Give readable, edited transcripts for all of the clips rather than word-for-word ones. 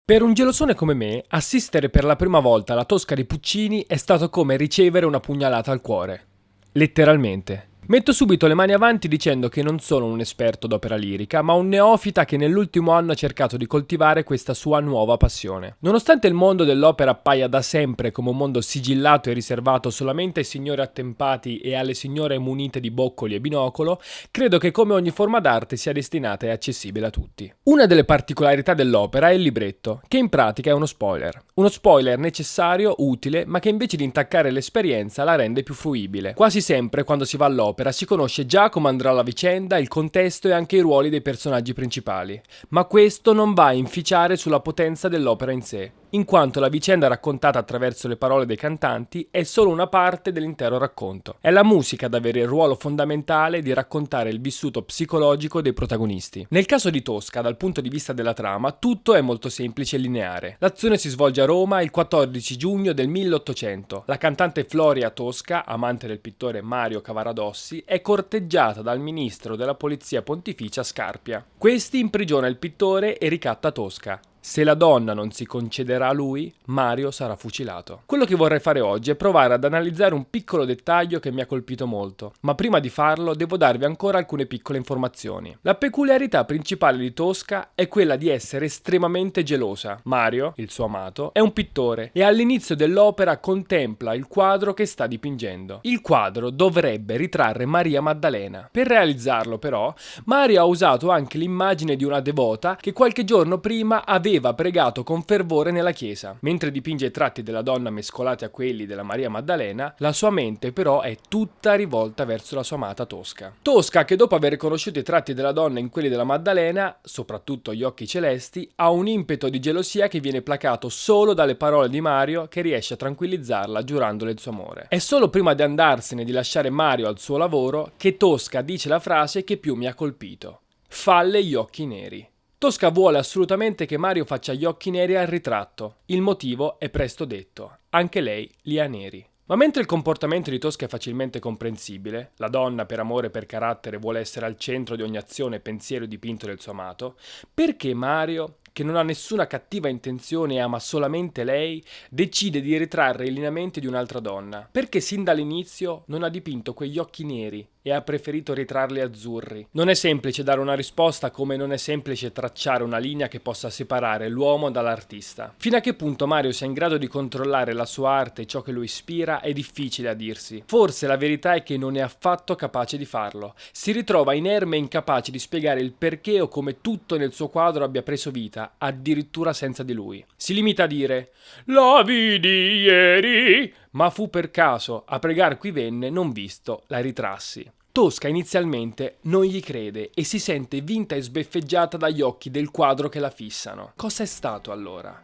Per un gelosone come me, assistere per la prima volta alla Tosca di Puccini è stato come ricevere una pugnalata al cuore. Letteralmente. Metto subito le mani avanti dicendo che non sono un esperto d'opera lirica, ma un neofita che nell'ultimo anno ha cercato di coltivare questa sua nuova passione. Nonostante il mondo dell'opera appaia da sempre come un mondo sigillato e riservato solamente ai signori attempati e alle signore munite di boccoli e binocolo, credo che come ogni forma d'arte sia destinata e accessibile a tutti. Una delle particolarità dell'opera è il libretto, che in pratica è uno spoiler. Uno spoiler necessario, utile, ma che invece di intaccare l'esperienza la rende più fruibile. Quasi sempre quando si va all'opera si conosce già come andrà la vicenda, il contesto e anche i ruoli dei personaggi principali, ma questo non va a inficiare sulla potenza dell'opera in sé, in quanto la vicenda raccontata attraverso le parole dei cantanti è solo una parte dell'intero racconto. È la musica ad avere il ruolo fondamentale di raccontare il vissuto psicologico dei protagonisti. Nel caso di Tosca, dal punto di vista della trama, tutto è molto semplice e lineare. L'azione si svolge a Roma il 14 giugno del 1800. La cantante Floria Tosca, amante del pittore Mario Cavaradossi, è corteggiata dal ministro della polizia pontificia Scarpia. Questi imprigiona il pittore e ricatta Tosca. Se la donna non si concederà a lui, Mario sarà fucilato. Quello che vorrei fare oggi è provare ad analizzare un piccolo dettaglio che mi ha colpito molto, ma prima di farlo devo darvi ancora alcune piccole informazioni. La peculiarità principale di Tosca è quella di essere estremamente gelosa. Mario, il suo amato, è un pittore e all'inizio dell'opera contempla il quadro che sta dipingendo. Il quadro dovrebbe ritrarre Maria Maddalena. Per realizzarlo, però, Mario ha usato anche l'immagine di una devota che qualche giorno prima aveva pregato con fervore nella chiesa. Mentre dipinge i tratti della donna mescolati a quelli della Maria Maddalena, la sua mente però è tutta rivolta verso la sua amata Tosca. Tosca, che dopo aver riconosciuto i tratti della donna in quelli della Maddalena, soprattutto gli occhi celesti, ha un impeto di gelosia che viene placato solo dalle parole di Mario, che riesce a tranquillizzarla giurandole il suo amore. È solo prima di andarsene e di lasciare Mario al suo lavoro che Tosca dice la frase che più mi ha colpito: falle gli occhi neri. Tosca vuole assolutamente che Mario faccia gli occhi neri al ritratto. Il motivo è presto detto: anche lei li ha neri. Ma mentre il comportamento di Tosca è facilmente comprensibile, la donna per amore e per carattere vuole essere al centro di ogni azione e pensiero dipinto del suo amato, perché Mario, che non ha nessuna cattiva intenzione e ama solamente lei, decide di ritrarre i lineamenti di un'altra donna? Perché sin dall'inizio non ha dipinto quegli occhi neri e ha preferito ritrarli azzurri? Non è semplice dare una risposta, come non è semplice tracciare una linea che possa separare l'uomo dall'artista. Fino a che punto Mario sia in grado di controllare la sua arte e ciò che lo ispira è difficile a dirsi. Forse la verità è che non è affatto capace di farlo. Si ritrova inerme e incapace di spiegare il perché o come tutto nel suo quadro abbia preso vita, addirittura senza di lui. Si limita a dire: la vidi ieri, ma fu per caso, a pregar qui venne, non visto, la ritrassi. Tosca inizialmente non gli crede e si sente vinta e sbeffeggiata dagli occhi del quadro che la fissano. Cosa è stato allora?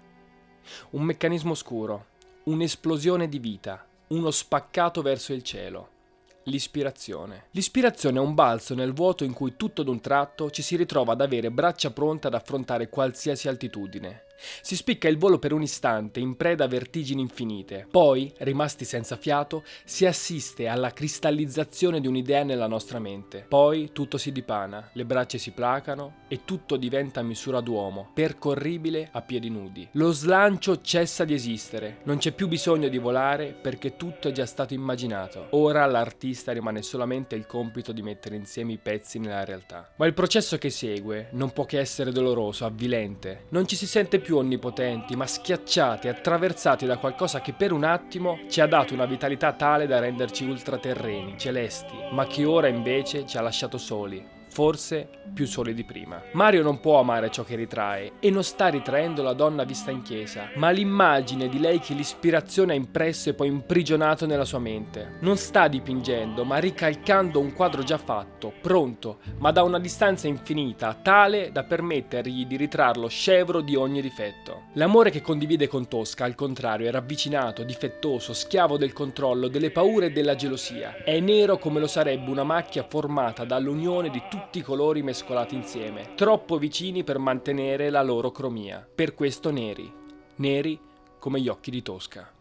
Un meccanismo oscuro, un'esplosione di vita, uno spaccato verso il cielo. L'ispirazione. L'ispirazione è un balzo nel vuoto in cui tutto d'un tratto ci si ritrova ad avere braccia pronte ad affrontare qualsiasi altitudine. Si spicca il volo per un istante, in preda a vertigini infinite. Poi, rimasti senza fiato, si assiste alla cristallizzazione di un'idea nella nostra mente. Poi tutto si dipana, le braccia si placano e tutto diventa a misura d'uomo, percorribile a piedi nudi. Lo slancio cessa di esistere, non c'è più bisogno di volare perché tutto è già stato immaginato. Ora all'artista rimane solamente il compito di mettere insieme i pezzi nella realtà. Ma il processo che segue non può che essere doloroso, avvilente. Non ci si sente più onnipotenti, ma schiacciati, attraversati da qualcosa che per un attimo ci ha dato una vitalità tale da renderci ultraterreni, celesti, ma che ora invece ci ha lasciato soli. Forse più soli di prima. Mario non può amare ciò che ritrae e non sta ritraendo la donna vista in chiesa, ma l'immagine di lei che l'ispirazione ha impresso e poi imprigionato nella sua mente. Non sta dipingendo, ma ricalcando un quadro già fatto, pronto, ma da una distanza infinita, tale da permettergli di ritrarlo scevro di ogni difetto. L'amore che condivide con Tosca, al contrario, è ravvicinato, difettoso, schiavo del controllo, delle paure e della gelosia. È nero come lo sarebbe una macchia formata dall'unione di tutti i colori mescolati insieme, troppo vicini per mantenere la loro cromia. Per questo neri, neri come gli occhi di Tosca.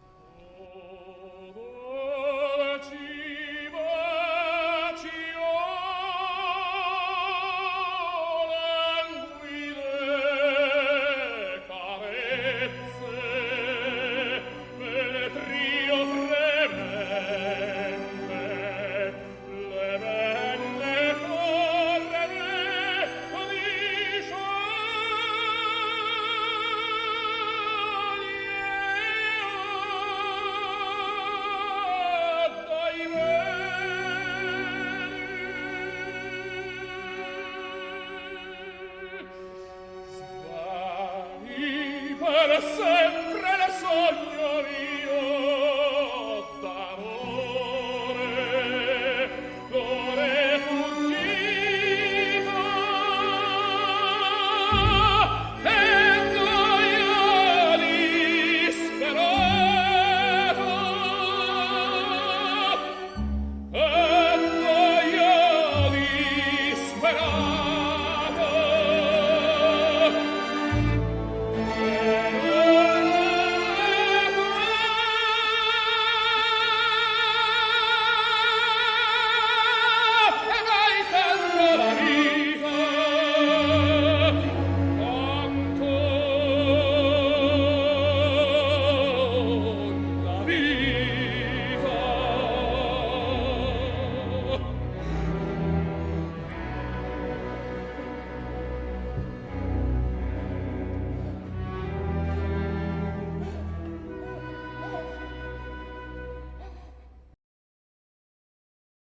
per sempre le sogno io.